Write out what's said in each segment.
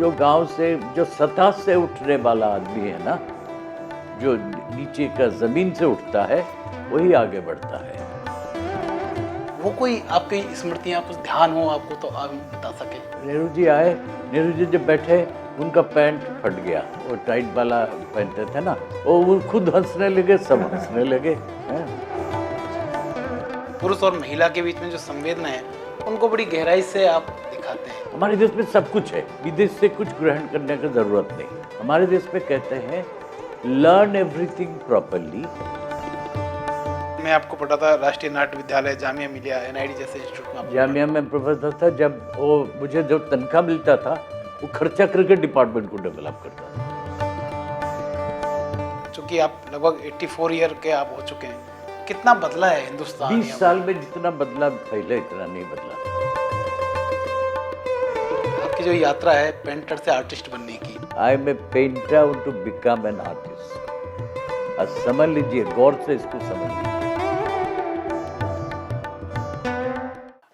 जो गांव से जो सतह से उठने वाला आदमी है ना, जो नीचे का जमीन से उठता है वही आगे बढ़ता है। वो कोई आपकी स्मृतियाँ कुछ ध्यान हो आपको तो आप बता सके। नेहरू जी आए, नेहरू जी जब बैठे उनका पैंट फट गया, वो टाइट वाला पहनते थे ना, वो खुद हंसने लगे, सब हंसने लगे हैं। पुरुष और महिला के बीच में जो संवेदना है उनको बड़ी गहराई से आप दिखाते हैं। हमारे देश में सब कुछ है, विदेश से कुछ ग्रहण करने की जरूरत नहीं। हमारे देश में कहते हैं लर्न एवरीथिंग प्रॉपरली। मैं आपको पढ़ाता राष्ट्रीय नाट्य विद्यालय, जामिया मिलिया, एनआईडी जैसे इंस्टीट्यूट में आपको जामिया में प्रोफेसर था। जब वो मुझे जो तनख्वाह मिलता था वो खर्चा करके डिपार्टमेंट को डेवलप करता था। चूंकि आप लगभग 84 ईयर के आप हो चुके हैं, कितना बदला है हिंदुस्तान? 20 साल में जितना बदला पहले इतना नहीं बदला। आपकी जो यात्रा है पेंटर से आर्टिस्ट बनने की, I am a painter to become an artist. अब समझ लीजिए, गौर से इसको समझ लीजिए।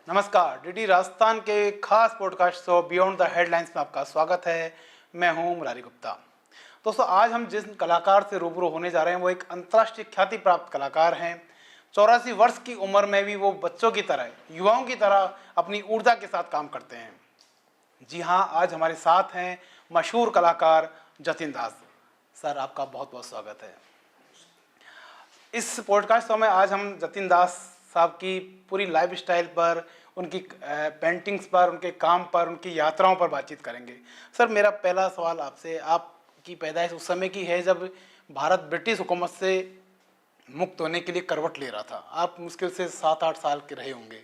नमस्कार, डीडी राजस्थान के खास podcast show beyond the headlines में आपका स्वागत है। मैं हूं मुरारी गुप्ता। दोस्तों, आज हम जिस कलाकार से रूबरू होने जा रहे हैं वो एक अंतर्राष्ट्रीय ख्याति प्राप्त कलाकार हैं। 84 वर्ष की उम्र में भी वो बच्चों की तरह, युवाओं की तरह अपनी ऊर्जा के साथ काम करते हैं। जी हाँ, आज हमारे साथ हैं मशहूर कलाकार जतिन दास। सर, आपका बहुत बहुत स्वागत है। इस पॉडकास्ट शो में आज हम जतिन दास साहब की पूरी लाइफ स्टाइल पर, उनकी पेंटिंग्स पर, उनके काम पर, उनकी यात्राओं पर बातचीत करेंगे। सर, मेरा पहला सवाल आपसे, आपकी पैदाइश उस समय की है जब भारत ब्रिटिश हुकूमत से मुक्त होने के लिए करवट ले रहा था। आप मुश्किल से 7-8 साल के रहे होंगे।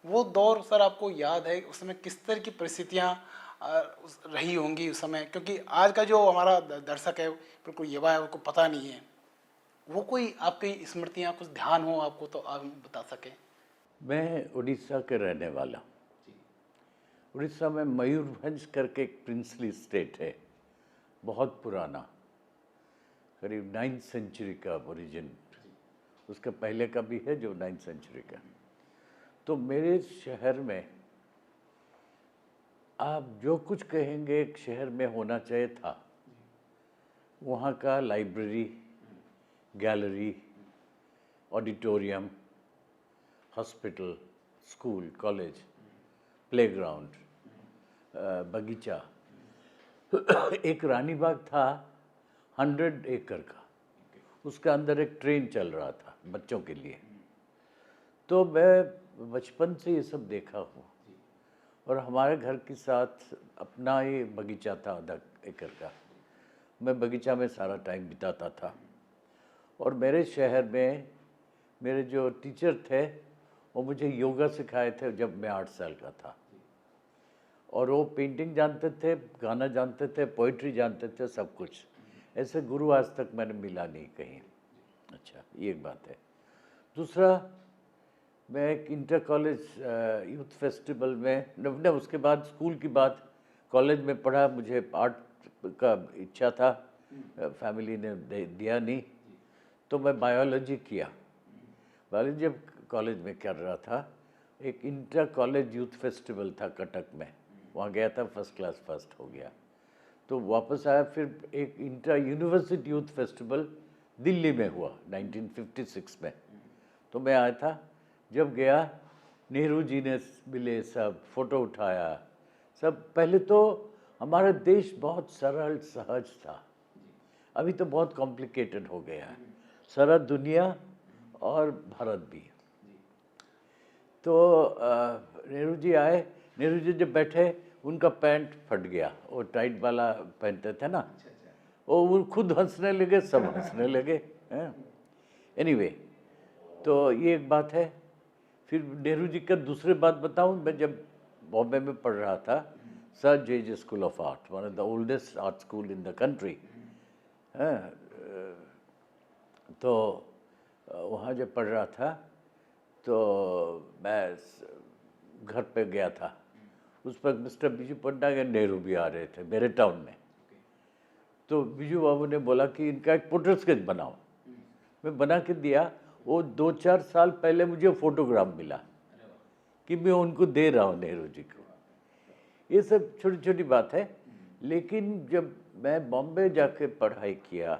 वो दौर सर आपको याद है? उस समय किस तरह की परिस्थितियाँ रही होंगी उस समय? क्योंकि आज का जो हमारा दर्शक है, बिल्कुल युवा है, उनको पता नहीं है। वो कोई आपकी स्मृतियाँ कुछ ध्यान हो आपको तो आप बता सकें। मैं उड़ीसा के रहने वाला। उड़ीसा में मयूरभंज करके एक प्रिंसली स्टेट है, बहुत पुराना, करीब 9th सेंचुरी का ओरिजिन, उसका पहले का भी है जो 9th सेंचुरी का। तो मेरे शहर में आप जो कुछ कहेंगे एक शहर में होना चाहिए था। वहाँ का library, gallery, auditorium, hospital, school, college, playground, बगीचा। एक रानी बाग था 100 एकड़ का, उसके अंदर एक ट्रेन चल रहा था बच्चों के लिए। तो मैं बचपन से ये सब देखा हूँ। और हमारे घर के साथ अपना ही बगीचा था 1/2 एकड़ का। मैं बगीचा में सारा टाइम बिताता था। और मेरे शहर में मेरे जो टीचर थे वो मुझे योगा सिखाए थे जब मैं 8 साल का था। और वो पेंटिंग जानते थे, गाना जानते थे, पोइट्री जानते थे, सब कुछ। ऐसे गुरु आज तक मैंने मिला नहीं कहीं। अच्छा, ये एक बात है। दूसरा, मैं एक इंटर कॉलेज यूथ फेस्टिवल में न, उसके बाद स्कूल की बात, कॉलेज में पढ़ा। मुझे आर्ट का इच्छा था, फैमिली ने दिया नहीं, तो मैं बायोलॉजी किया। बायोलॉजी जब कॉलेज में कर रहा था, एक इंटर कॉलेज यूथ फेस्टिवल था कटक में, वहाँ गया था, फर्स्ट क्लास फर्स्ट हो गया। तो वापस आया, फिर एक inter university youth festival Delhi में हुआ 1956 में, तो मैं आया था। जब गया, नेहरू जी ने मिले, सब फोटो उठाया, सब। पहले तो हमारा देश बहुत सरल सहज था, अभी तो बहुत कॉम्प्लिकेटेड हो गया है, सारा दुनिया और भारत भी। तो नेहरू जी आए, नेहरू जी जब बैठे उनका पैंट फट गया, वो टाइट वाला पहनते थे ना, वो खुद हंसने लगे, सब हंसने लगे हैं। एनीवे, तो ये एक बात है। फिर नेहरू जी का दूसरी बात बताऊं, मैं जब बॉम्बे में पढ़ रहा था, sir J school of art, one of the oldest art school in the country, तो वहाँ जब पढ़ रहा था तो मैं घर पे गया था। उस पर मिस्टर बिजू पटनायक या नेहरू भी आ रहे थे मेरे टाउन में। तो बिजू बाबू ने बोला कि इनका एक पोर्ट्रेट स्केच बनाओ। मैं बना के दिया। वो 2-4 साल पहले मुझे फोटोग्राफ मिला कि मैं उनको दे रहा हूँ नेहरू जी को। ये सब छोटी छोटी बात है। लेकिन जब मैं बॉम्बे जाके पढ़ाई किया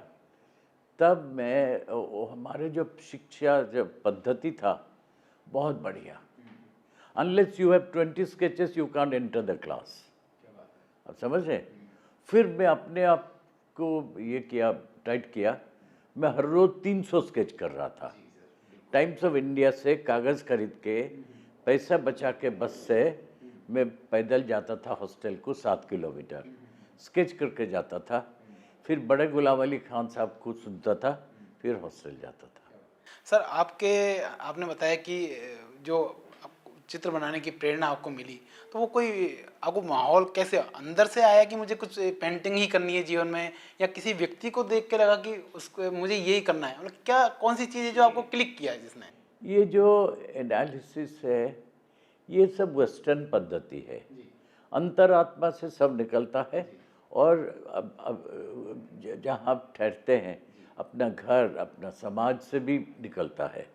तब मैं हमारे जो शिक्षा जब पद्धति था बहुत बढ़िया। Unless you have 20 sketches you can't enter the class. अब समझ रहे? फिर मैं अपने आप को ये किया, टाइट किया। मैं हर रोज़ 300 स्केच कर रहा था। टाइम्स ऑफ इंडिया से कागज़ खरीद के पैसा बचा के बस से मैं पैदल जाता था हॉस्टल को 7 किलोमीटर, स्केच करके जाता था। फिर बड़े गुलाम अली खान साहब को सुनता था, फिर हॉस्टल जाता था। सर आपने बताया कि जो चित्र बनाने की प्रेरणा आपको मिली, तो वो कोई आपको माहौल कैसे अंदर से आया कि मुझे कुछ पेंटिंग ही करनी है जीवन में, या किसी व्यक्ति को देख के लगा कि उसको मुझे यही करना है? मतलब क्या कौन सी चीज़ है जो आपको क्लिक किया है जिसने? ये जो एनालिसिस है ये सब वेस्टर्न पद्धति है। अंतरात्मा से सब निकलता है। और अब जहाँ आप ठहरते हैं, अपना घर, अपना समाज से भी निकलता है,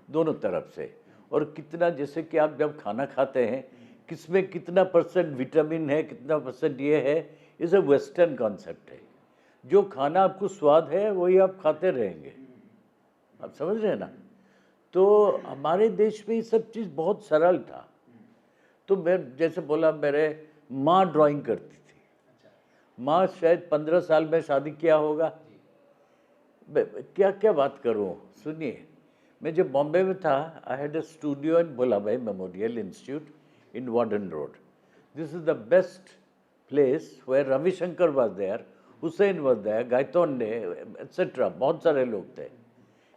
दोनों तरफ से। और कितना, जैसे कि आप जब खाना खाते हैं, किसमें कितना % विटामिन है, कितना % ये है, ये सब वेस्टर्न कॉन्सेप्ट है। जो खाना आपको स्वाद है वही आप खाते रहेंगे। आप समझ रहे हैं ना? तो हमारे देश में ये सब चीज़ बहुत सरल था। तो मैं जैसे बोला, मेरे माँ ड्राइंग करती थी। माँ शायद 15 साल में शादी किया होगा। क्या क्या बात करूँ, सुनिए। मैं जब बॉम्बे में था, I had a studio in Bhulabhai Memorial Institute in Warden Road. This is the best place where Ravishankar was there, Hussain was there, Gaitonde etcetera, बहुत सारे लोग थे।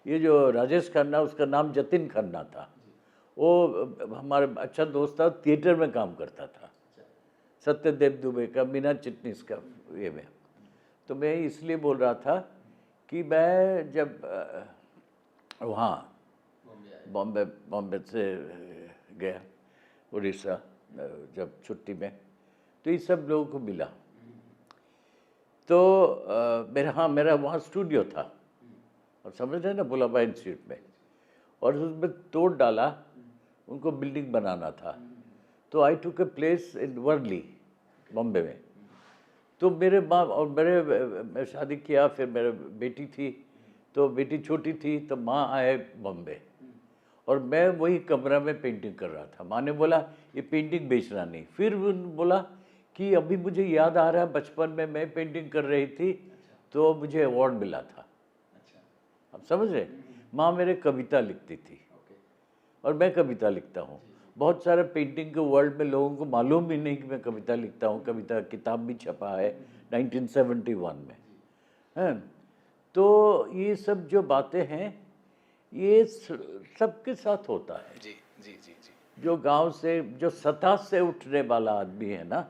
ये जो राजेश खन्ना, उसका नाम जतिन खन्ना था, वो हमारा अच्छा दोस्त था, थिएटर में काम करता था, सत्यदेव दुबे का, मीना चिटनिस का ये में। तो मैं इसलिए बोल रहा था कि मैं जब वहाँ बॉम्बे से गया उड़ीसा जब छुट्टी में, तो ये सब लोगों को मिला। तो मेरा वहाँ स्टूडियो था, और समझ रहे ना, भोलाभाई इंस्टीट्यूट में। और उसमें तोड़ डाला, उनको बिल्डिंग बनाना था। तो I took a place in Worli, Bombay में। तो मेरे माँ और मैं शादी किया, फिर मेरे बेटी थी, तो बेटी छोटी थी, तो माँ आए बॉम्बे, और मैं वही कमरा में पेंटिंग कर रहा था। माँ ने बोला ये पेंटिंग बेचना नहीं। फिर बोला कि अभी मुझे याद आ रहा है, बचपन में मैं पेंटिंग कर रही थी तो मुझे अवार्ड मिला था। आप समझ रहे? माँ मेरे कविता लिखती थी, और मैं कविता लिखता हूँ। बहुत सारे पेंटिंग के वर्ल्ड में लोगों को मालूम ही नहीं कि मैं कविता लिखता हूँ। कविता किताब भी छपा है 1971 में, है। तो ये सब जो बातें हैं, ये सबके साथ होता है। जी जी जी जी। जो गांव से, जो सतह से उठने वाला आदमी है ना,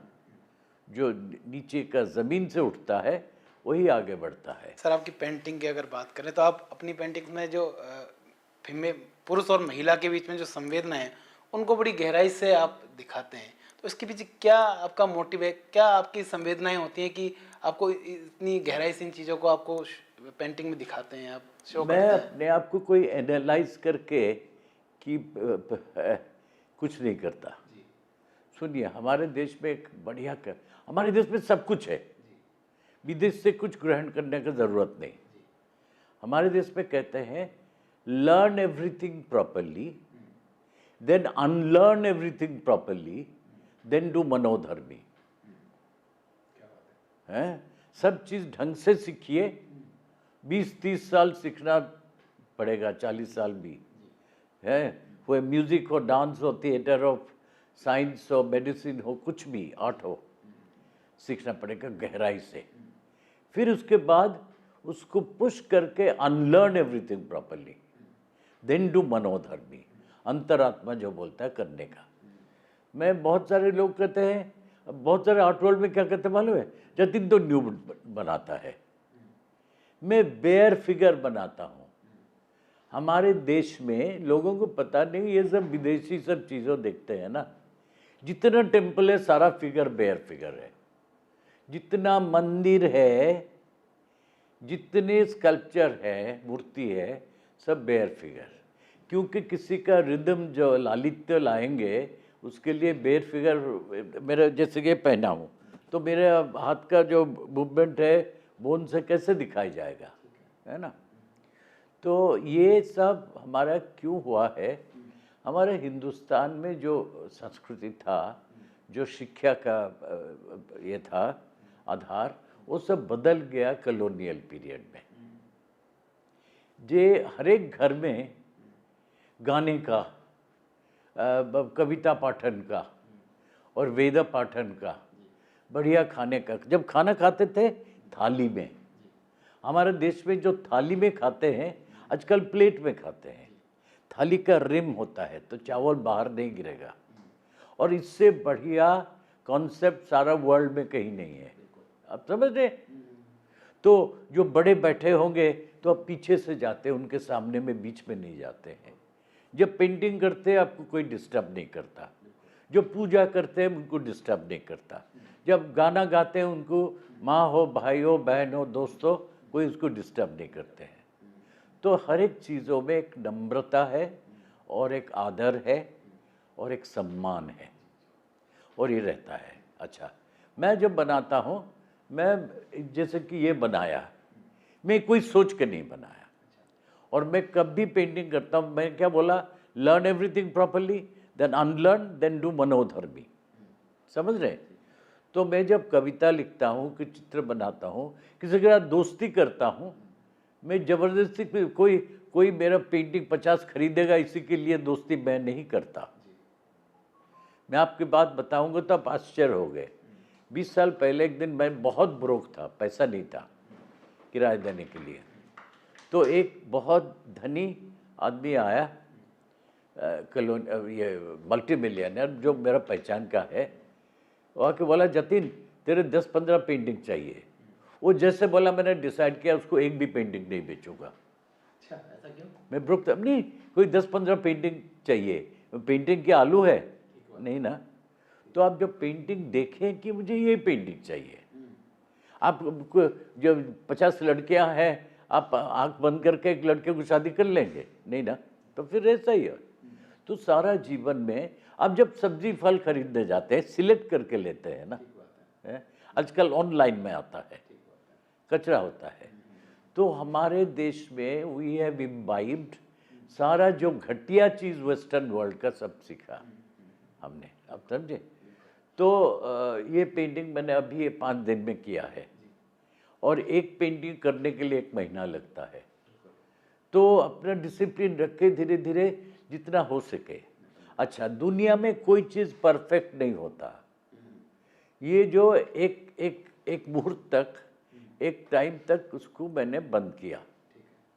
जो नीचे का ज़मीन से उठता है, वही आगे बढ़ता है। सर आपकी पेंटिंग की अगर बात करें, तो आप अपनी पेंटिंग में जो फिल्में पुरुष और महिला के बीच में जो संवेदना है, उनको बड़ी गहराई से आप दिखाते हैं। तो इसके पीछे क्या आपका मोटिव है, क्या आपकी संवेदनाएं होती हैं कि आपको इतनी गहराई से इन चीज़ों को आपको पेंटिंग में दिखाते हैं, आप शो मैं करते हैं? अपने आप को कोई एनालाइज करके कि कुछ नहीं करता। सुनिए, हमारे देश में एक बढ़िया हमारे देश में सब कुछ है, विदेश से कुछ ग्रहण करने की ज़रूरत नहीं। हमारे देश में कहते हैं learn everything properly, then unlearn everything properly, then do मनोधर्मी। हैं? सब चीज़ ढंग से सीखिए। 20-30 साल सीखना पड़ेगा, 40 साल भी है। वो म्यूज़िक हो, डांस हो, थिएटर हो, साइंस हो, मेडिसिन हो, कुछ भी आर्ट हो, सीखना पड़ेगा गहराई से। फिर उसके बाद उसको पुश करके unlearn everything properly, then do मनोधर्मी, अंतरात्मा जो बोलता है करने का। मैं बहुत सारे लोग कहते हैं, बहुत सारे आर्ट वर्ल्ड में क्या कहते हैं मालूम है? जतिन तो न्यू बनाता है, मैं बेयर फिगर बनाता हूँ। हमारे देश में लोगों को पता नहीं, ये सब विदेशी सब चीज़ों देखते हैं ना। जितना टेम्पल है सारा फिगर बेयर फिगर है, जितना मंदिर है, जितने स्कल्पचर है, मूर्ति है, सब बेयर फिगर। क्योंकि किसी का रिदम जो लालित्य लाएंगे, उसके लिए बेयर फिगर। मेरा जैसे कि पहना हूँ, तो मेरे हाथ का जो मूवमेंट है वो उनसे कैसे दिखाई जाएगा, है ना। तो ये सब हमारा क्यों हुआ है, हमारे हिंदुस्तान में जो संस्कृति था, जो शिक्षा का ये था आधार, वो सब बदल गया कॉलोनियल पीरियड में। जे हर एक घर में गाने का, कविता पाठन का और वेद पाठन का, बढ़िया खाने का, जब खाना खाते थे थाली में, हमारे देश में जो थाली में खाते हैं आजकल प्लेट में खाते हैं। थाली का रिम होता है तो चावल बाहर नहीं गिरेगा, और इससे बढ़िया कॉन्सेप्ट सारा वर्ल्ड में कहीं नहीं है। आप समझ रहे? तो जो बड़े बैठे होंगे तो आप पीछे से जाते हैं, उनके सामने में बीच में नहीं जाते हैं। जब पेंटिंग करते हैं आपको कोई डिस्टर्ब नहीं करता, जो पूजा करते हैं उनको डिस्टर्ब नहीं करता, जब गाना गाते हैं उनको माँ हो, भाई हो, बहन हो, दोस्त हो, कोई उसको डिस्टर्ब नहीं करते हैं। तो हर एक चीज़ों में एक नम्रता है और एक आदर है और एक सम्मान है, और ये रहता है। अच्छा, मैं जब बनाता हूँ, मैं जैसे कि ये बनाया, मैं कोई सोच के नहीं बनाया, और मैं कभी पेंटिंग करता हूँ, मैं क्या बोला, learn everything properly then unlearn then do मनोधर्मी। समझ रहे? तो मैं जब कविता लिखता हूँ कि चित्र बनाता हूँ, किसी के साथ दोस्ती करता हूँ, मैं ज़बरदस्ती कोई मेरा पेंटिंग 50 खरीदेगा इसी के लिए दोस्ती मैं नहीं करता। मैं आपकी बात बताऊंगा तो आप आश्चर्य हो गए। 20 साल पहले एक दिन मैं बहुत ब्रोक था, पैसा नहीं था किराया देने के लिए, तो एक बहुत धनी आदमी आया, ये मल्टी मिलियनर जो मेरा पहचान का है, वो आके बोला, जतिन तेरे 10-15 पेंटिंग चाहिए। वो जैसे बोला मैंने डिसाइड किया उसको एक भी पेंटिंग नहीं बेचूंगा। अच्छा, ऐसा क्यों? मैं ब्रोक था, नहीं कोई 10-15 पेंटिंग चाहिए, पेंटिंग के आलू है नहीं ना। तो आप जब पेंटिंग देखें कि मुझे ये पेंटिंग चाहिए, आप जब 50 लड़कियां हैं, आप आंख बंद करके एक लड़के को शादी कर लेंगे नहीं ना, तो फिर ऐसा ही है। तो सारा जीवन में आप जब सब्जी फल खरीदने जाते हैं सिलेक्ट करके लेते हैं ना, आजकल ऑनलाइन में आता है, कचरा होता है। तो हमारे देश में वी हैव इम्बाइब्ड सारा जो घटिया चीज़ वेस्टर्न वर्ल्ड का सब सीखा हमने, आप समझे। तो ये पेंटिंग मैंने अभी ये 5 दिन में किया है, और एक पेंटिंग करने के लिए 1 महीना लगता है। तो अपना डिसिप्लिन रख के धीरे धीरे जितना हो सके। अच्छा, दुनिया में कोई चीज़ परफेक्ट नहीं होता। ये जो एक मुहूर्त तक, एक टाइम तक उसको मैंने बंद किया,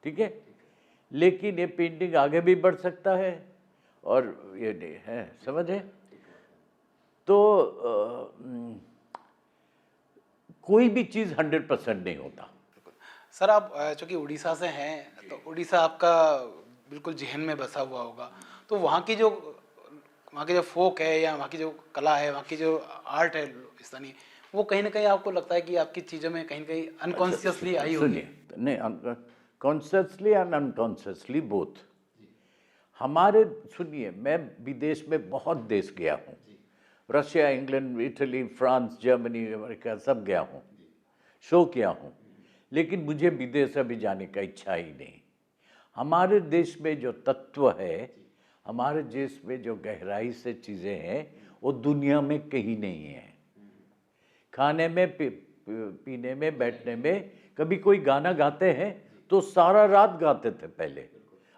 ठीक है, लेकिन ये पेंटिंग आगे भी बढ़ सकता है और ये नहीं है, समझे। तो कोई भी चीज़ 100% नहीं होता। सर, आप चूँकि उड़ीसा से हैं तो उड़ीसा आपका बिल्कुल ज़हन में बसा हुआ होगा, तो वहाँ की जो फोक है या वहाँ की जो कला है, वहाँ की जो आर्ट है स्थानीय, वो कहीं ना कहीं आपको लगता है कि आपकी चीज़ों में कहीं ना कहीं अनकॉन्शियसली आई होगी? सुनिए, नहीं, कॉन्शियसली एंड अनकॉन्शियसली बोथ। हमारे, सुनिए, मैं विदेश में बहुत देश गया हूँ, Russia, England, Italy, France, Germany, America सब गया हूँ, शो किया हूँ, लेकिन मुझे विदेश अभी जाने का इच्छा ही नहीं। हमारे देश में जो तत्व है, हमारे देश में जो गहराई से चीज़ें हैं, वो दुनिया में कहीं नहीं है। खाने में, पीने में, बैठने में, कभी कोई गाना गाते हैं तो सारा रात गाते थे पहले,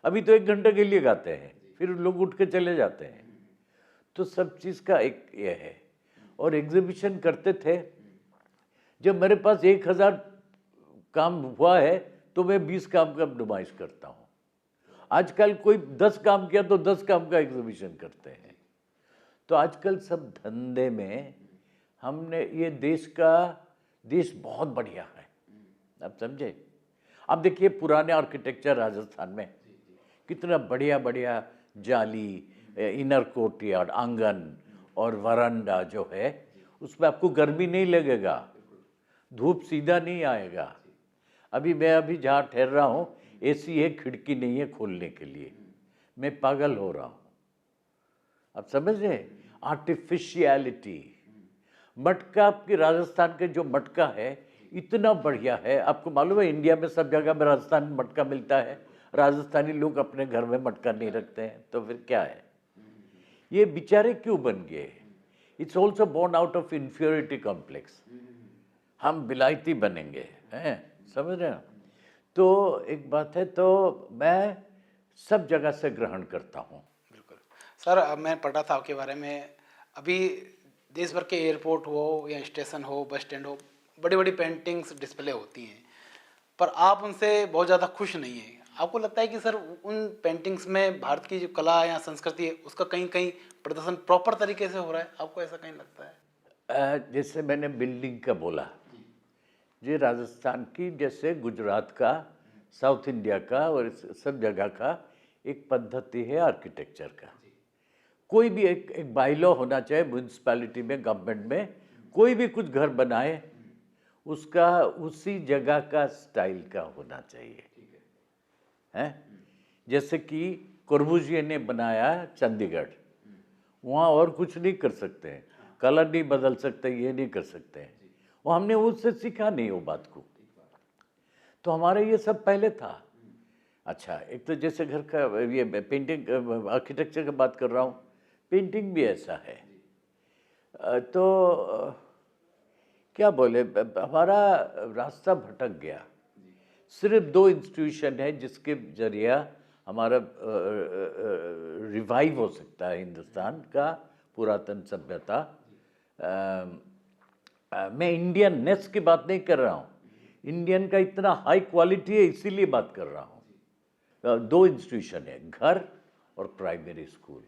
अभी तो 1 घंटे के लिए गाते हैं, फिर लोग उठ के चले जाते हैं। तो सब चीज़ का एक ये है। और एग्जीबिशन करते थे, जब मेरे पास 1000 काम हुआ है तो मैं 20 काम का नुमाइश करता हूँ। आजकल कोई 10 काम किया तो 10 काम का एग्जीबिशन करते हैं। तो आजकल सब धंधे में, हमने ये देश बहुत बढ़िया है, आप समझे। अब देखिए पुराने आर्किटेक्चर राजस्थान में कितना बढ़िया बढ़िया जाली, इनर कोर्टयार्ड, आंगन और वरांडा जो है, उसमें आपको गर्मी नहीं लगेगा, धूप सीधा नहीं आएगा। मैं जहाँ ठहर रहा हूँ एसी है, खिड़की नहीं है खोलने के लिए, मैं पागल हो रहा हूँ, आप समझ रहे। आर्टिफिशियलिटी, मटका आपके राजस्थान के जो मटका है इतना बढ़िया है। आपको मालूम है इंडिया में सब जगह में राजस्थान में मटका मिलता है, राजस्थानी लोग अपने घर में मटका नहीं रखते हैं, तो फिर क्या है? ये बेचारे क्यों बन गए? It's also born out of inferiority complex. हम विलायती बनेंगे, हैं, समझ रहे हो? तो एक बात है, तो मैं सब जगह से ग्रहण करता हूँ। बिल्कुल सर, अब मैं पढ़ा था आपके बारे में, अभी देश भर के एयरपोर्ट हो या स्टेशन हो, बस स्टैंड हो, बड़ी बड़ी पेंटिंग्स डिस्प्ले होती हैं, पर आप उनसे बहुत ज़्यादा खुश नहीं हैं। आपको लगता है कि सर उन पेंटिंग्स में भारत की जो कला या संस्कृति है उसका कहीं कहीं प्रदर्शन प्रॉपर तरीके से हो रहा है? आपको ऐसा कहीं लगता है? जैसे मैंने बिल्डिंग का बोला, ये राजस्थान की जैसे गुजरात का, साउथ इंडिया का और सब जगह का एक पद्धति है आर्किटेक्चर का। कोई भी एक बाइलॉ होना चाहिए म्यूनसिपैलिटी में, गवर्नमेंट में, कोई भी कुछ घर बनाए उसका उसी जगह का स्टाइल का होना चाहिए, है? जैसे कि कोर्बुजिए ने बनाया चंडीगढ़, वहाँ और कुछ नहीं कर सकते हैं, कलर नहीं बदल सकते, ये नहीं कर सकते हैं। वो हमने उससे सीखा नहीं वो बात को, तो हमारे ये सब पहले था। अच्छा, एक तो जैसे घर का ये पेंटिंग आर्किटेक्चर की बात कर रहा हूँ, पेंटिंग भी ऐसा है। तो क्या बोले, हमारा रास्ता भटक गया। सिर्फ 2 इंस्टीट्यूशन है जिसके जरिए हमारा रिवाइव हो सकता है हिंदुस्तान का पुरातन सभ्यता। मैं इंडियन नेस की बात नहीं कर रहा हूँ, इंडियन का इतना हाई क्वालिटी है इसीलिए बात कर रहा हूँ। 2 इंस्टीट्यूशन है, घर और प्राइमरी स्कूल।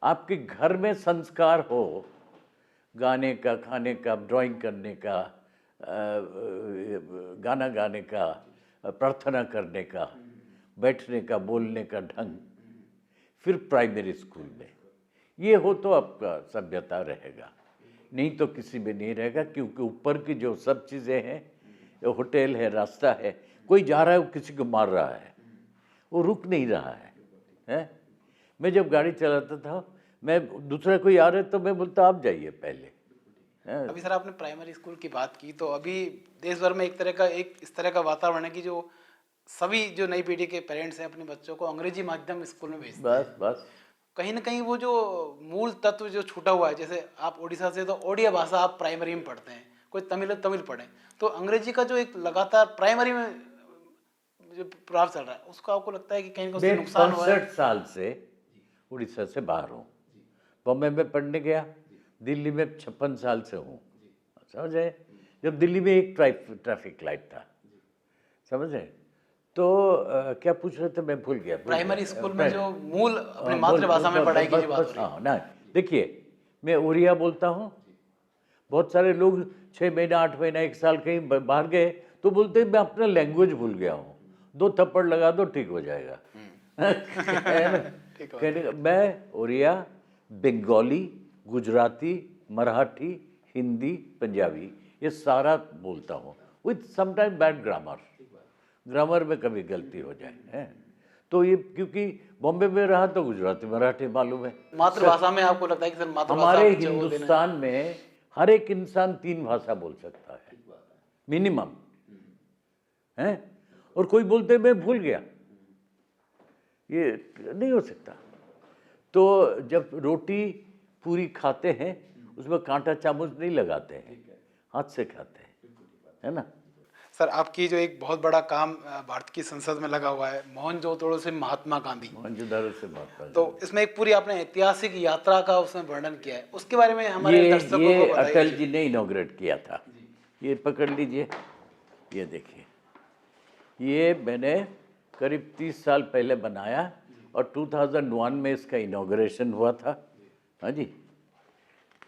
आपके घर में संस्कार हो, गाने का, खाने का, ड्राइंग करने का, गाना गाने का, प्रार्थना करने का, बैठने का, बोलने का ढंग, फिर प्राइमरी स्कूल में ये हो तो आपका सभ्यता रहेगा, नहीं तो किसी में नहीं रहेगा। क्योंकि ऊपर की जो सब चीज़ें हैं, होटल है, रास्ता है, कोई जा रहा है वो किसी को मार रहा है, वो रुक नहीं रहा है? मैं जब गाड़ी चलाता था, मैं दूसरा कोई आ रहा है तो मैं बोलता आप जाइए पहले। अभी सर आपने प्राइमरी स्कूल की बात की, तो अभी देश भर में एक इस तरह का वातावरण है कि जो सभी जो नई पीढ़ी के पेरेंट्स हैं अपने बच्चों को अंग्रेजी माध्यम स्कूल में भेजते हैं। बस कहीं ना कहीं वो जो मूल तत्व जो छूटा हुआ है, जैसे आप उड़ीसा से तो ओडिया भाषा आप प्राइमरी में पढ़ते हैं, कोई तमिल तमिल पढ़े, तो अंग्रेजी का जो एक लगातार प्राइमरी में जो प्रभाव चल रहा है उसका आपको लगता है कि कहीं उससे मैं नुकसान हुआ है? 65 साल से उड़ीसा से बाहर हूँ, बॉम्बे में पढ़ने गया, दिल्ली में 56 साल से हूँ, समझे? जब दिल्ली में एक ट्रैफिक लाइट था, समझे? तो क्या पूछ रहे थे, मैं भूल गया। प्राइमरी स्कूल में जो मूल अपनी मातृभाषा में पढ़ाई की जो बात हो रही है। हाँ ना, देखिए मैं उड़िया बोलता हूँ, बहुत सारे लोग 6 महीना, 8 महीना, 1 साल कहीं बाहर गए तो बोलते हैं मैं अपना लैंग्वेज भूल गया हूँ, 2 थप्पड़ लगा दो ठीक हो जाएगा। कहने का मैं उड़िया, बंगाली, गुजराती, मराठी, हिंदी, पंजाबी ये सारा बोलता हूँ, विथ समटाइम बैड ग्रामर में कभी गलती हो जाए, है? तो ये क्योंकि बॉम्बे में रहा तो गुजराती, मराठी मालूम है। मातृभाषा में आपको लगता है कि सर मातृभाषा हमारे बच्चे को देना है? हिंदुस्तान में हर एक इंसान 3 भाषा बोल सकता है मिनिमम, है? और कोई बोलते मैं भूल गया, ये नहीं हो सकता। तो जब रोटी पूरी खाते हैं उसमें कांटा चामच नहीं लगाते हैं, हाथ से खाते हैं, है ना? सर आपकी जो एक बहुत बड़ा काम भारत की संसद में लगा हुआ है, मोहनजोदड़ो से महात्मा गांधी, मोहनजोदारो से महात्मा तो गांधी। इसमें एक पूरी आपने ऐतिहासिक यात्रा का उसमें वर्णन किया है, उसके बारे में हमारे दर्शकों ये को बताइए। अटल जी ने इनॉग्रेट किया था, ये पकड़ लीजिए, ये देखिए, ये मैंने करीब 30 साल पहले बनाया और 2001 में इसका इनॉग्रेशन हुआ था, हाँ जी।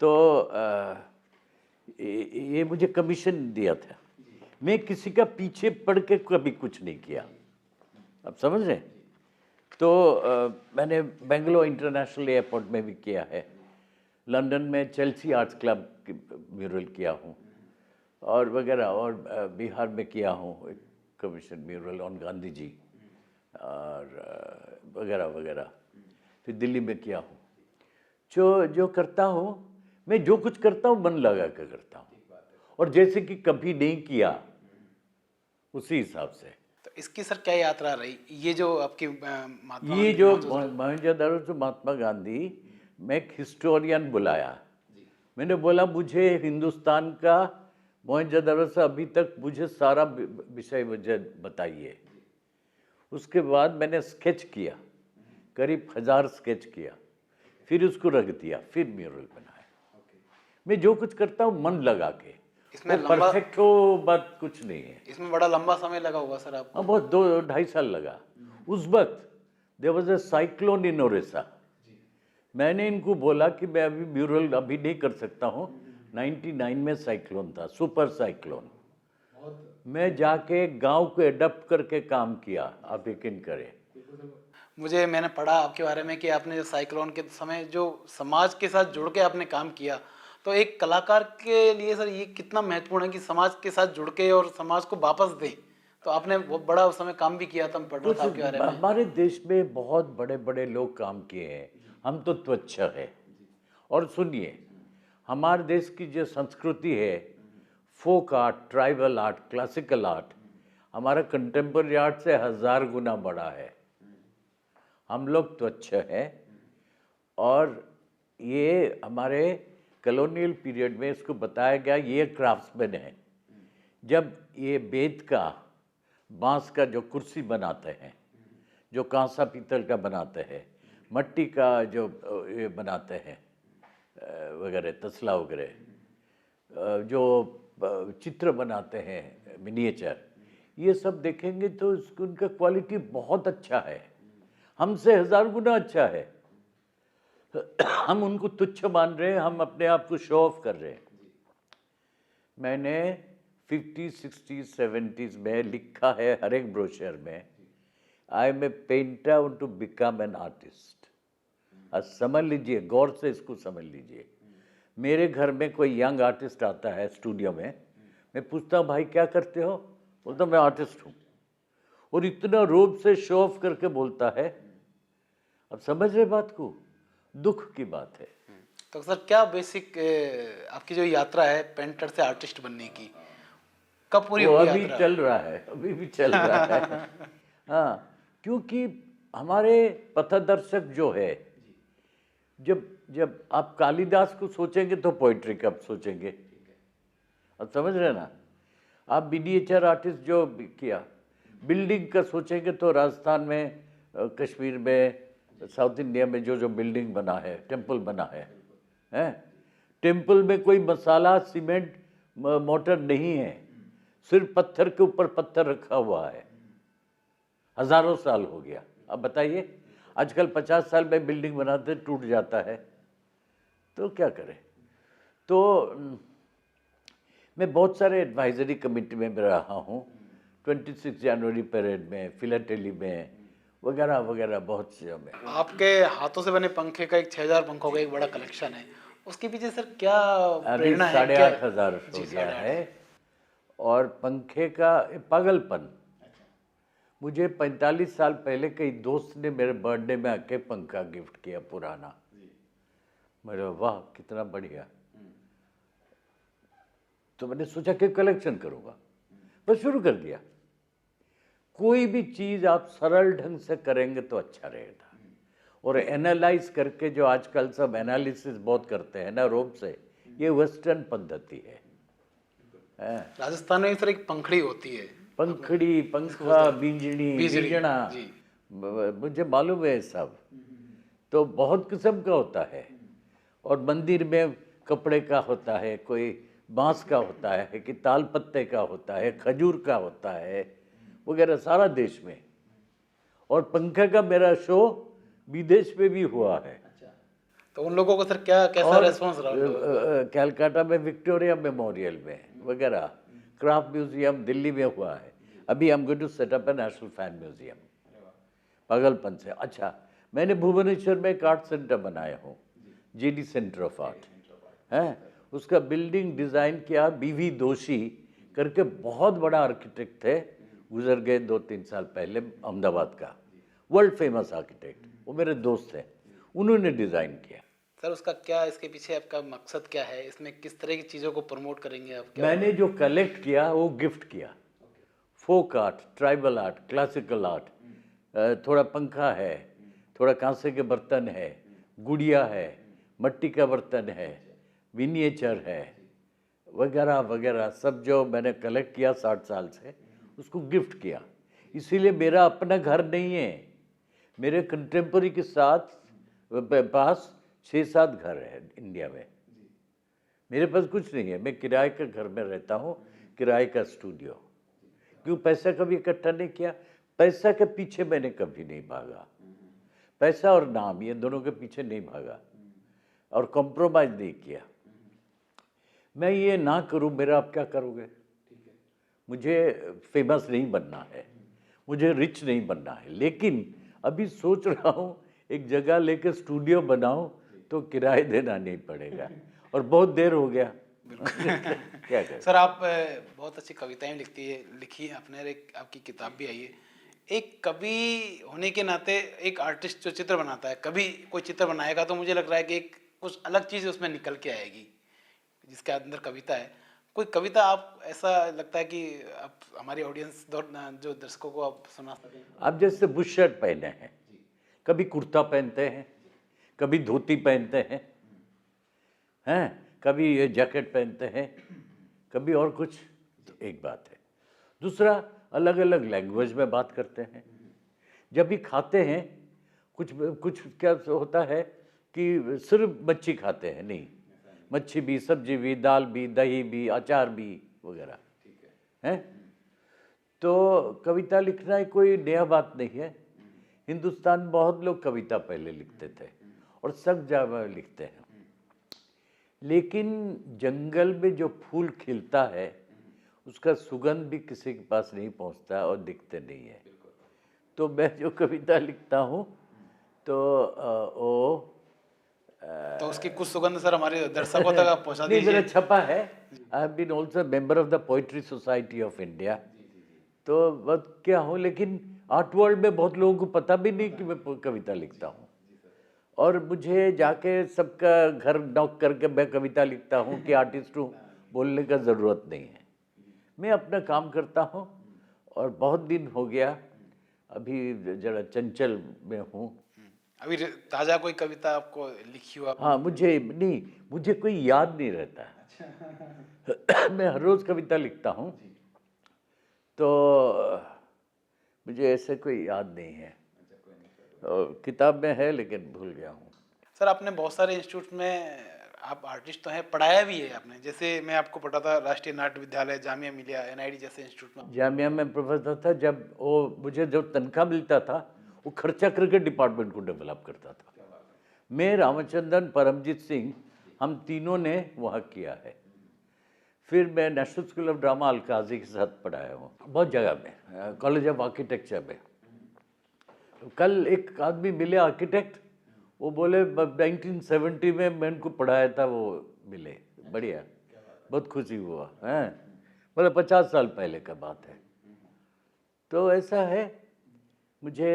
तो ये मुझे कमीशन दिया था, मैं किसी का पीछे पड़ के कभी कुछ नहीं किया, आप समझ रहे? तो मैंने बेंगलोर इंटरनेशनल एयरपोर्ट में भी किया है, लंदन में चेल्सी आर्ट्स क्लब की म्यूरल किया हूँ और वगैरह, और बिहार में किया हूँ एक commission mural on Gandhi ji और वगैरह वगैरह, फिर दिल्ली में किया हूँ। जो करता हूँ मैं जो कुछ करता हूँ मन लगा कर करता हूँ, और जैसे कि कभी नहीं किया उसी हिसाब से। तो इसकी सर क्या यात्रा रही, ये जो आपकी महात्मा ये गांधी जो मोहनजोदड़ो- मोहनजोदड़ो से महात्मा गांधी, मैं एक हिस्टोरियन बुलाया। मैंने बोला मुझे हिंदुस्तान का मोहनजोदड़ो से अभी तक मुझे सारा विषय मुझे बताइए। उसके बाद मैंने स्केच किया, करीब 1000 स्केच किया, फिर उसको रख दिया, फिर म्यूरल बनाया। मैं जो कुछ करता हूँ मन लगा के, इसमें वो लंबा, परफेक्ट हो बात कुछ नहीं है। इसमें बड़ा लंबा समय लगा होगा सर आपको। हाँ, बहुत 2-2.5 साल लगा। उस वक्त देयर वाज अ साइक्लोन इन ओडिशा। मैंने इनको बोला कि मैं अभी म्यूरल अभी नहीं कर सकता हूँ। 99 में साइक्लोन था, सुपर साइक्लोन। मैं जाके गांव को एडप्ट करके काम किया, आप यकीन करें। मैंने पढ़ा आपके बारे में कि आपने जो साइक्लोन के समय जो समाज के साथ जुड़ के आपने काम किया, तो एक कलाकार के लिए सर ये कितना महत्वपूर्ण है कि समाज के साथ जुड़ के और समाज को वापस दे। तो आपने बहुत बड़ा उस समय काम भी किया था, मैं पढ़ रहा था आपके बारे में। हमारे देश में बहुत बड़े बड़े लोग काम किए हैं, हम तो तुच्छ है। और सुनिए, हमारे देश की जो संस्कृति है, folk art, tribal art, classical art, हमारा कंटेम्प्रेरी आर्ट से 1000 गुना बड़ा है। हम लोग तुच्छ हैं, और ये हमारे कॉलोनियल पीरियड में इसको बताया गया, ये क्राफ्ट्समैन है। जब ये बेत का, बांस का जो कुर्सी बनाते हैं, जो कांसा पीतल का बनाते हैं, मट्टी का जो ये बनाते हैं वगैरह, तसला वगैरह, जो चित्र बनाते हैं मिनिएचर, ये सब देखेंगे तो इसको उनका क्वालिटी बहुत अच्छा है, हमसे 1000 गुना अच्छा है। हम उनको तुच्छ मान रहे हैं, हम अपने आप को शो ऑफ कर रहे हैं। मैंने 50s, 60s, 70s में लिखा है हर एक ब्रोशर में, I am a painter want to become an artist. अब समझ लीजिए, गौर से इसको समझ लीजिए। मेरे घर में कोई यंग आर्टिस्ट आता है स्टूडियो में, मैं पूछता हूँ भाई क्या करते हो, बोलता मैं आर्टिस्ट हूँ, और इतना रोब से शो ऑफ करके बोलता है। अब समझ रहे बात को, दुख की बात है। तो सर क्या बेसिक आपकी जो यात्रा है पेंटर से आर्टिस्ट बनने की, कब पूरी वो हुई अभी यात्रा? चल रहा है, अभी भी चल रहा है। हाँ, क्योंकि हमारे पथदर्शक जो है, जब जब आप कालिदास को सोचेंगे तो पोइट्री कब सोचेंगे, अब समझ रहे ना। आप मिनिएचर आर्टिस्ट जो किया, बिल्डिंग का सोचेंगे तो राजस्थान में, कश्मीर में, साउथ इंडिया में जो जो बिल्डिंग बना है, टेम्पल बना है, टेम्पल में कोई मसाला, सीमेंट, मोटर नहीं है, सिर्फ पत्थर के ऊपर पत्थर रखा हुआ है, हजारों साल हो गया। अब बताइए, आजकल 50 साल में बिल्डिंग बनाते टूट जाता है, तो क्या करें। तो मैं बहुत सारे एडवाइजरी कमेटी में रहा हूँ, 26 जनवरी परेड में, फिलाटेली में, वगैरह वगैरह, बहुत चीज़ों में। आपके हाथों से बने पंखे का एक 6000 पंखों का एक बड़ा कलेक्शन है, उसके पीछे सर क्या अभी प्रेरणा है? 8500 जी, हो गया 8,500। है। और पंखे का पागलपन, मुझे 45 साल पहले कई दोस्त ने मेरे बर्थडे में आके पंखा गिफ्ट किया पुराना। मेरे वाह कितना बढ़िया। तो मैंने सोचा कि कलेक्शन करूँगा, बस शुरू कर दिया। कोई भी चीज़ आप सरल ढंग से करेंगे तो अच्छा रहेगा, और एनालाइज करके, जो आजकल सब एनालिसिस बहुत करते हैं ना रोब से, ये वेस्टर्न पद्धति है। राजस्थान में सर एक पंखड़ी होती है, पंखड़ी, पंखा, बींजड़ी, बीजड़ी, बीजड़ा, जी। मुझे मालूम है सब। तो बहुत किस्म का होता है, और मंदिर में कपड़े का होता है, कोई बांस का होता है, कि ताल पत्ते का होता है, खजूर का होता है, वगैरह, सारा देश में। और पंखे का मेरा शो विदेश में भी हुआ है। तो उन लोगों को सर क्या कैसा और रेस्पॉन्स रहा उन लोगों का? कैलकाटा में विक्टोरिया मेमोरियल में वगैरह, क्राफ्ट म्यूजियम दिल्ली में हुआ है। अभी I am going to set up a national fan museum, पागलपन से। अच्छा, मैंने भुवनेश्वर में एक आर्ट सेंटर बनाया हूँ, जीडी सेंटर ऑफ आर्ट है। उसका बिल्डिंग डिज़ाइन किया बीवी दोषी करके, बहुत बड़ा आर्किटेक्ट थे, गुजर गए 2-3 साल पहले, अहमदाबाद का वर्ल्ड फेमस आर्किटेक्ट, वो मेरे दोस्त हैं, उन्होंने डिज़ाइन किया। सर उसका क्या, इसके पीछे आपका मकसद क्या है, इसमें किस तरह की चीज़ों को प्रमोट करेंगे आप, क्या? मैंने जो कलेक्ट किया वो गिफ्ट किया। Folk art, tribal art, classical art, थोड़ा पंखा है, थोड़ा कांसे के बर्तन है, गुड़िया है, मिट्टी का बर्तन है, मिनिएचर है, वगैरह वगैरह सब जो मैंने कलेक्ट किया 60 साल से, उसको गिफ्ट किया। इसीलिए मेरा अपना घर नहीं है, मेरे कंटेम्पररी के साथ पास 6-7 घर है इंडिया में। मेरे पास कुछ नहीं है, मैं किराए के घर में रहता हूँ, किराए का स्टूडियो। क्यों? पैसा कभी इकट्ठा नहीं किया, पैसा के पीछे मैंने कभी नहीं भागा। पैसा और नाम, ये दोनों के पीछे नहीं भागा और कॉम्प्रोमाइज़ नहीं किया। मैं ये ना करूँ, मेरा आप क्या करोगे? मुझे फेमस नहीं बनना है, मुझे रिच नहीं बनना है, लेकिन अभी सोच रहा हूँ एक जगह लेके स्टूडियो बनाऊँ तो किराए देना नहीं पड़ेगा, और बहुत देर हो गया। क्या करें? सर आप बहुत अच्छी कविताएं लिखी है आपने, एक आपकी किताब भी आई है। एक कवि होने के नाते एक आर्टिस्ट जो चित्र बनाता है, कभी कोई चित्र बनाएगा तो मुझे लग रहा है कि एक कुछ अलग चीज़ उसमें निकल के आएगी जिसके अंदर कविता है। कोई कविता आप ऐसा लगता है कि आप हमारी ऑडियंस जो दर्शकों को आप सुना सकें? आप जैसे बुश शर्ट पहने हैं, कभी कुर्ता पहनते हैं, कभी धोती पहनते हैं, कभी ये जैकेट पहनते हैं, कभी और कुछ। एक बात है। दूसरा, अलग अलग लैंग्वेज में बात करते हैं। जब भी खाते हैं, कुछ कुछ क्या होता है कि सिर्फ मच्छी खाते हैं, नहीं, मच्छी भी, सब्जी भी, दाल भी, दही भी, अचार भी वगैरह हैं। तो कविता लिखना कोई नया बात नहीं है। हिंदुस्तान में बहुत लोग कविता पहले लिखते थे और सब जगह लिखते हैं, लेकिन जंगल में जो फूल खिलता है उसका सुगंध भी किसी के पास नहीं पहुंचता और दिखते नहीं है। तो मैं जो कविता लिखता हूँ तो तो उसकी कुछ सुगंध सर हमारे दर्शकों तक आप पहुंचा नहीं, मेरा दीजिए। छपा है। I have been also member of the poetry society of India. तो बस क्या हूँ, लेकिन आर्ट वर्ल्ड में बहुत लोगों को पता भी नहीं कि मैं कविता लिखता हूँ, और मुझे जाके सबका घर नॉक करके मैं कविता लिखता हूँ कि आर्टिस्ट हूँ बोलने का ज़रूरत नहीं है। मैं अपना काम करता हूँ, और बहुत दिन हो गया, अभी जरा चंचल में हूँ। अभी ताजा कोई कविता आपको लिखी हो? हाँ, मुझे कोई याद नहीं रहता है। मैं हर रोज़ कविता लिखता हूँ, तो मुझे ऐसे कोई याद नहीं है। और किताब में है लेकिन भूल गया हूँ। सर आपने बहुत सारे इंस्टीट्यूट में, आप आर्टिस्ट तो हैं, पढ़ाया भी है आपने। जैसे मैं आपको पढ़ा था राष्ट्रीय नाट्य विद्यालय, जामिया मिलिया, एनआईडी जैसे इंस्टीट्यूट में। जामिया में प्रोफेसर था। जब वो मुझे जो तनख्वाह मिलता था वो खर्चा करके डिपार्टमेंट को डेवलप करता था। मैं, रामचंद्रन, परमजीत सिंह, हम तीनों ने वहाँ किया है। फिर मैं national school of drama Alkazi के साथ पढ़ाया हूँ बहुत जगह में, कॉलेज ऑफ आर्किटेक्चर में। कल एक आदमी मिले आर्किटेक्ट, वो बोले 1970 में मैं उनको पढ़ाया था, वो मिले। बढ़िया, बहुत खुशी हुआ है, मतलब 50 साल पहले का बात है। तो ऐसा है। मुझे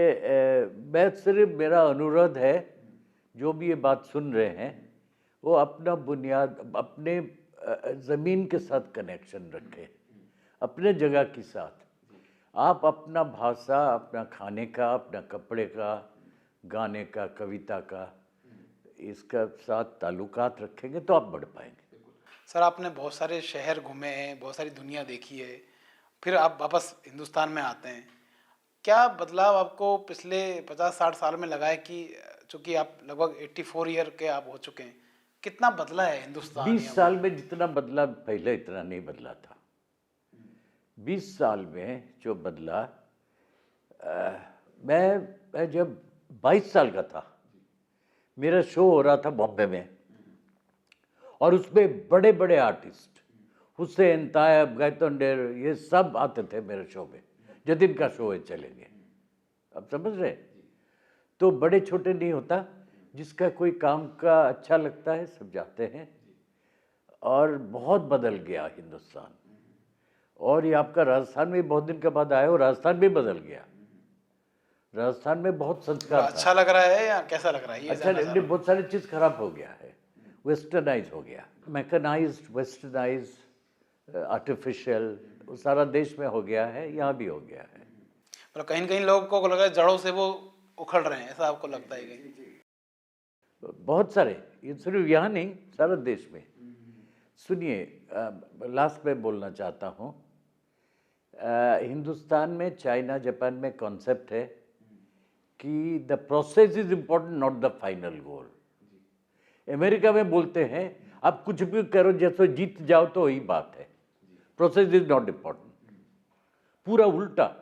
मैं सिर्फ, मेरा अनुरोध है, जो भी ये बात सुन रहे हैं वो अपना बुनियाद, अपने ज़मीन के साथ कनेक्शन रखें, अपने जगह के साथ। आप अपना भाषा, अपना खाने का, अपना कपड़े का, गाने का, कविता का, इसका साथ ताल्लुकात रखेंगे तो आप बढ़ पाएंगे। सर आपने बहुत सारे शहर घूमे हैं, बहुत सारी दुनिया देखी है, फिर आप वापस हिंदुस्तान में आते हैं। क्या बदलाव आपको पिछले 50-60 साल में लगा है कि चूँकि आप लगभग 84 ईयर के आप हो चुके हैं, कितना बदला है हिंदुस्तान? 20 साल में जितना बदला पहले इतना नहीं बदला था। 20 साल में जो बदला, मैं जब 22 साल का था, मेरा शो हो रहा था बॉम्बे में, और उसमें बड़े बड़े आर्टिस्ट, हुसैन, तायब, गैतोंडेर, ये सब आते थे मेरे शो में। जतिन का शो है, चलेंगे, आप समझ रहे? तो बड़े छोटे नहीं होता, जिसका कोई काम का अच्छा लगता है सब जाते हैं। और बहुत बदल गया हिंदुस्तान। और ये आपका राजस्थान में बहुत दिन के बाद आए हो, राजस्थान भी बदल गया। राजस्थान में बहुत संस्कार था। अच्छा लग रहा है या कैसा लग रहा है ये अच्छा जानना चाह नहीं, रहा बहुत सारी चीज़ खराब हो गया है, वेस्टर्नाइज हो गया, मैकेनाइज्ड, वेस्टर्नाइज, आर्टिफिशियल, वो सारा देश में हो गया है, यहाँ भी हो गया है। हूँ। कहीं न कहीं लोगों को लग रहा है जड़ों से वो उखड़ रहे हैं, ऐसा आपको लगता है कहीं? बहुत सारे, ये सिर्फ यहाँ नहीं, सारा देश में। सुनिए, लास्ट में बोलना चाहता हूँ, हिंदुस्तान में, चाइना, जापान में कॉन्सेप्ट है कि the process is important, not the final goal. America में बोलते हैं आप कुछ भी करो, जैसे जीत जाओ तो वही बात है, प्रोसेस इज नॉट इम्पोर्टेंट। पूरा उल्टा।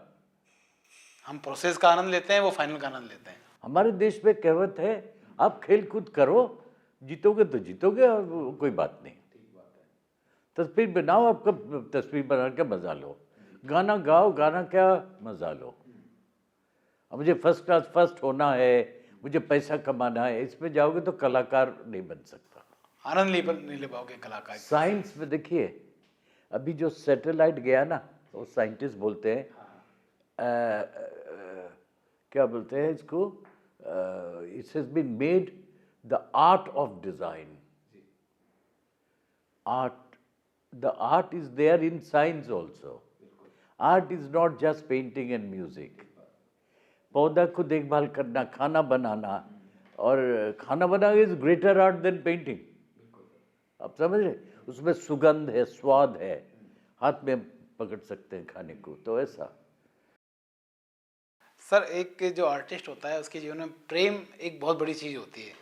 हम प्रोसेस का आनंद लेते हैं, वो फाइनल का आनंद लेते हैं। हमारे देश में कहावत है, आप खेल कूद करो, जीतोगे तो जीतोगे, और कोई बात नहीं। तस्वीर बनाओ, आपका तस्वीर बना के मजा लो, गाना गाओ, गाना क्या मजा लो। अब मुझे फर्स्ट क्लास फर्स्ट होना है, मुझे पैसा कमाना है, इसमें जाओगे तो कलाकार नहीं बन सकता। आनंद नहीं ले पाओगे कलाकार। साइंस में देखिए, अभी जो सैटेलाइट गया ना, वो साइंटिस्ट बोलते हैं, क्या बोलते हैं इसको, it has been made the art of design. Art, the art is there in science also. Art is not just painting and music. पौधा को देखभाल करना, खाना बनाना, और खाना बनाना is greater art than painting. आप समझ रहे, उसमें सुगंध है, स्वाद है, हाथ में पकड़ सकते हैं खाने को, तो ऐसा। सर, एक जो आर्टिस्ट होता है उसके जीवन में प्रेम एक बहुत बड़ी चीज़ होती है,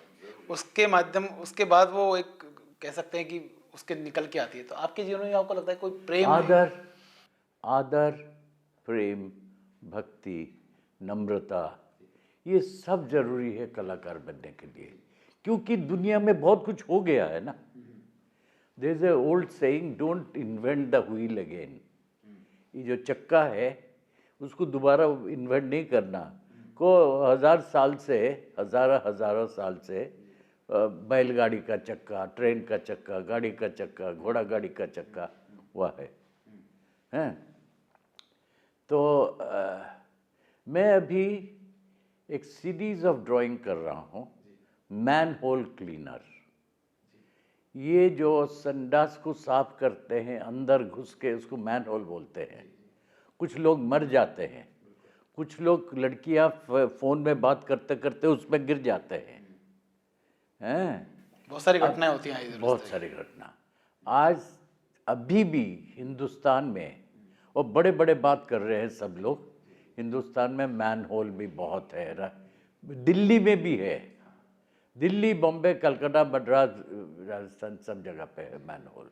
उसके माध्यम, उसके बाद वो एक कह सकते हैं कि उसके निकल के आती है। तो आपके जीवन में आपको लगता है कोई प्रेम है? आदर, आदर, प्रेम, भक्ति, नम्रता, ये सब जरूरी है कलाकार बनने के लिए, क्योंकि दुनिया में बहुत कुछ हो गया है ना। There is a old saying, don't invent the wheel again. ये जो चक्का है उसको दोबारा इन्वेंट नहीं करना। को हज़ार साल से, हज़ारों साल से बैलगाड़ी का चक्का, ट्रेन का चक्का, गाड़ी का चक्का, घोड़ा गाड़ी का चक्का हुआ है, हैं? तो मैं अभी एक सीरीज ऑफ ड्राइंग कर रहा हूँ, मैन होल क्लीनर। ये जो संडास को साफ करते हैं अंदर घुस के, उसको मैन होल बोलते हैं। कुछ लोग मर जाते हैं, कुछ लोग, लड़कियां फोन में बात करते करते उसमें गिर जाते हैं, बहुत सारी घटनाएं होती हैं इधर बहुत सारी घटना। आज अभी भी हिंदुस्तान में, और बड़े बड़े बात कर रहे हैं सब लोग, हिंदुस्तान में मैन होल भी बहुत है, दिल्ली में भी है। दिल्ली, बॉम्बे, कलकत्ता, मद्रास, राजस्थान, सब जगह पे है मैन होल।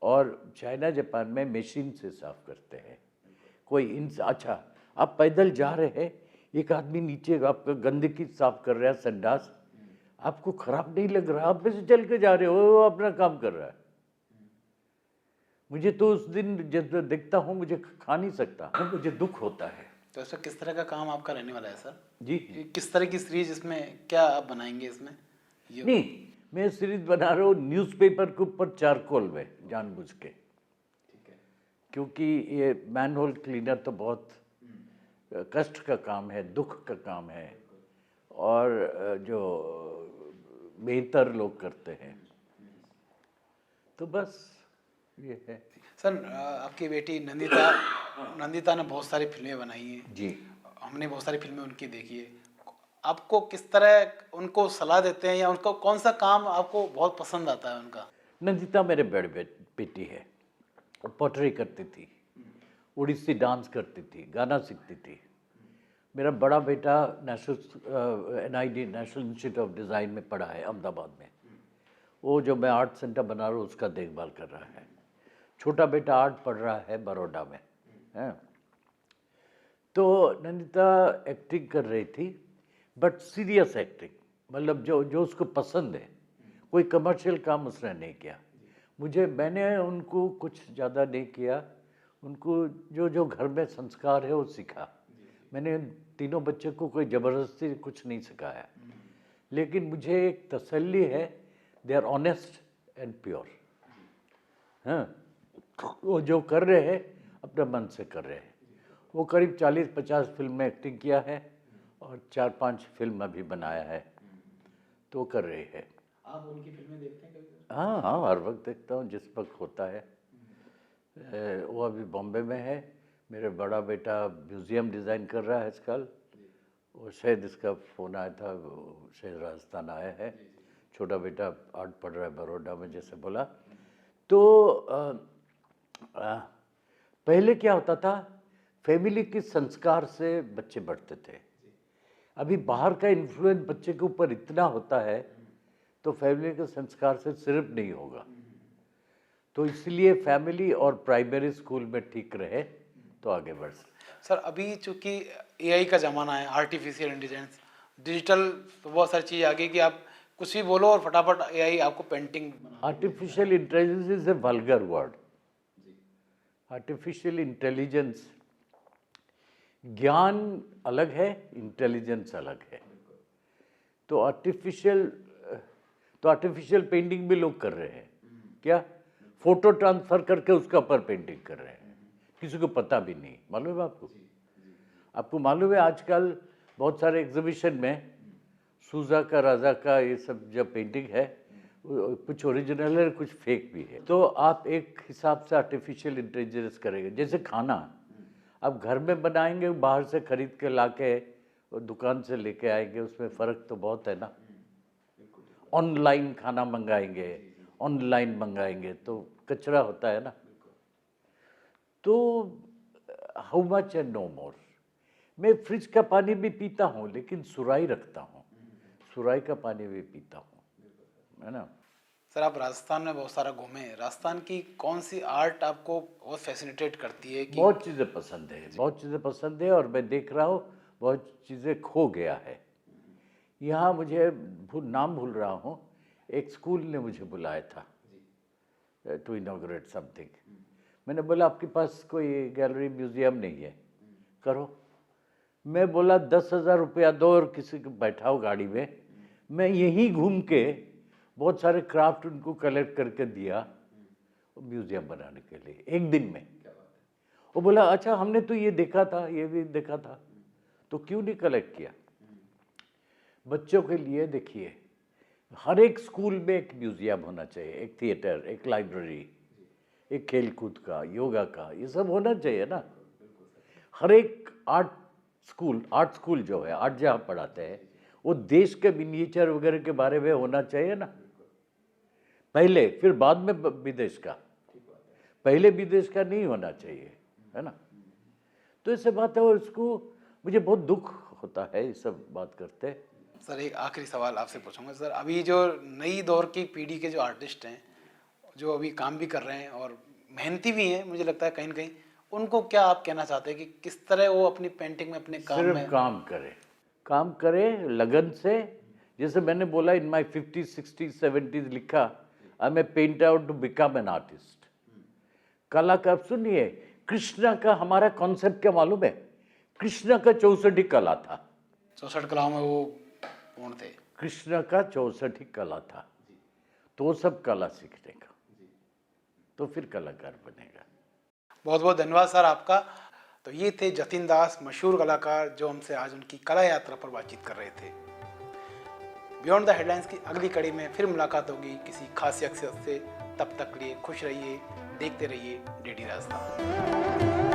और चाइना, जापान में मशीन से साफ करते हैं। कोई अच्छा, आप पैदल जा रहे हैं, एक आदमी नीचे आपका गंदगी साफ कर रहा है, संडास, आपको खराब नहीं लग रहा, आप वैसे चल के जा रहे हो, वो अपना काम कर रहा है। मुझे तो उस दिन जब देखता हूँ मुझे खा नहीं सकता, मुझे दुख होता है। तो ऐसा किस तरह का काम आपका रहने वाला है सर? जी, किस तरह की सीरीज, इसमें क्या आप बनाएंगे इसमें? नहीं, मैं सीरीज बना रहा हूँ न्यूज़पेपर के ऊपर चारकोल में, जानबूझ के। ठीक है। क्योंकि ये मैन होल क्लीनर तो बहुत कष्ट का काम है, दुख का काम है, और जो बेहतर लोग करते हैं, तो बस ये है। सर, आपकी बेटी नंदिता ने बहुत सारी फिल्में बनाई हैं जी, हमने बहुत सारी फिल्में उनकी देखी है। आपको किस तरह उनको सलाह देते हैं, या उनको कौन सा काम आपको बहुत पसंद आता है उनका? नंदिता मेरे बड़े बेटी है, पॉटरी करती थी, उड़ीसी डांस करती थी, गाना सीखती थी। मेरा बड़ा बेटा NID, national institute of design में पढ़ा है अहमदाबाद में, वो जो मैं आर्ट सेंटर बना रहा हूँ उसका देखभाल कर रहा है। छोटा बेटा आर्ट पढ़ रहा है बड़ौदा में, है। तो नंदिता एक्टिंग कर रही थी, बट सीरियस एक्टिंग, मतलब जो उसको पसंद है। कोई कमर्शियल काम उसने नहीं किया। मैंने उनको कुछ ज़्यादा नहीं किया, उनको जो घर में संस्कार है वो सिखा। मैंने तीनों बच्चे को कोई ज़बरदस्ती कुछ नहीं सिखाया, लेकिन मुझे एक तसल्ली है, they are honest and pure. हाँ, वो जो कर रहे हैं अपने मन से कर रहे हैं। वो करीब 40-50 फिल्म में एक्टिंग किया है और 4-5 फिल्म अभी बनाया है, तो कर रही है। आप उनकी फिल्में देखते हैं कभी? हाँ हाँ, हर वक्त देखता हूँ जिस वक्त होता है। वो अभी बॉम्बे में है। मेरा बड़ा बेटा म्यूज़ियम डिज़ाइन कर रहा है आजकल। वो शायद इसका फ़ोन आया था, वो शायद राजस्थान आया है। छोटा बेटा आर्ट पढ़ रहा है बड़ौदा में, जैसे बोला। तो पहले क्या होता था, फैमिली के संस्कार से बच्चे बढ़ते थे। अभी बाहर का इन्फ्लुएंस बच्चे के ऊपर इतना होता है, तो फैमिली के संस्कार से सिर्फ नहीं होगा। तो इसलिए फैमिली और प्राइमरी स्कूल में ठीक रहे तो आगे बढ़ सकते। सर अभी चूंकि एआई का ज़माना है, आर्टिफिशियल इंटेलिजेंस, डिजिटल, तो बहुत सारी चीज़ आ गई कि आप कुछ भी बोलो और फटाफट एआई आपको painting. Artificial intelligence is a vulgar word. Artificial intelligence, ज्ञान अलग है, इंटेलिजेंस अलग है। तो आर्टिफिशियल पेंटिंग भी लोग कर रहे हैं। क्या? फोटो ट्रांसफर करके उसका ऊपर पेंटिंग कर रहे हैं, किसी को पता भी नहीं। मालूम है आपको? आपको मालूम है आजकल बहुत सारे एग्जीबिशन में सूजा का, राजा का, ये सब जो पेंटिंग है, कुछ ओरिजिनल है, कुछ फेक भी है। तो आप एक हिसाब से आर्टिफिशियल इंटेलिजेंस करेंगे। जैसे खाना आप घर में बनाएंगे, बाहर से खरीद के लाके दुकान से लेके आएंगे, उसमें फ़र्क तो बहुत है ना। ऑनलाइन खाना मंगाएंगे, ऑनलाइन मंगाएंगे तो कचरा होता है ना। तो हाउ मच एंड नो मोर। मैं फ्रिज का पानी भी पीता हूँ, लेकिन सुराही रखता हूँ, सुराही का पानी भी पीता हूँ, है ना। सर आप राजस्थान में बहुत सारा घूमे, राजस्थान की कौन सी आर्ट आपको बहुत फैसिनेटेट करती है? कि बहुत चीज़ें पसंद है, बहुत चीज़ें पसंद है, और मैं देख रहा हूँ बहुत चीज़ें खो गया है। यहाँ मुझे नाम भूल रहा हूँ, एक स्कूल ने मुझे बुलाया था टू इनॉग्रेट समथिंग। मैंने बोला आपके पास कोई गैलरी म्यूज़ियम नहीं है, करो। मैं बोला 10,000 रुपया दो और किसी को बैठाओ गाड़ी में, मैं यहीं घूम के बहुत सारे क्राफ्ट उनको कलेक्ट करके दिया म्यूज़ियम बनाने के लिए, एक दिन में। वो बोला अच्छा हमने तो ये देखा था, ये भी देखा था, तो क्यों नहीं कलेक्ट किया। बच्चों के लिए देखिए, हर एक स्कूल में एक म्यूज़ियम होना चाहिए, एक थिएटर, एक लाइब्रेरी, एक खेल कूद का, योगा का, ये सब होना चाहिए ना। हर एक आर्ट स्कूल जो है, आर्ट जहाँ पढ़ाते हैं, वो देश के मिनिएचर वगैरह के बारे में होना चाहिए ना पहले, फिर बाद में विदेश का। पहले विदेश का नहीं होना चाहिए, है ना। तो ऐसे बात है, और इसको मुझे बहुत दुख होता है ये सब बात करते। सर एक आखिरी सवाल आपसे पूछूंगा सर, अभी जो नई दौर की पीढ़ी के जो आर्टिस्ट हैं, जो अभी काम भी कर रहे हैं और मेहनती भी हैं, मुझे लगता है कहीं ना कहीं, उनको क्या आप कहना चाहते हैं कि किस तरह वो अपनी पेंटिंग में, अपने काम में? सिर्फ काम करे लगन से। जैसे मैंने बोला, इन माई 50s, 60s, 70s लिखा, I am a painter out to become an artist. कला का सुनिए, कृष्णा का हमारा कॉन्सेप्ट क्या मालूम है? कृष्णा का 64 कला था। 64 कलाओं में वो पूर्ण थे। कृष्ण का 64 कला था, तो सब कला सीखने का, तो फिर कलाकार बनेगा। बहुत बहुत धन्यवाद सर आपका। तो ये थे जतिन दास, मशहूर कलाकार, जो हमसे आज उनकी कला यात्रा पर बातचीत कर रहे थे। बियॉन्ड द हेडलाइंस की अगली कड़ी में फिर मुलाकात होगी किसी खास शख्सियत से। तब तक लिए खुश रहिए, देखते रहिए DD राजस्थान।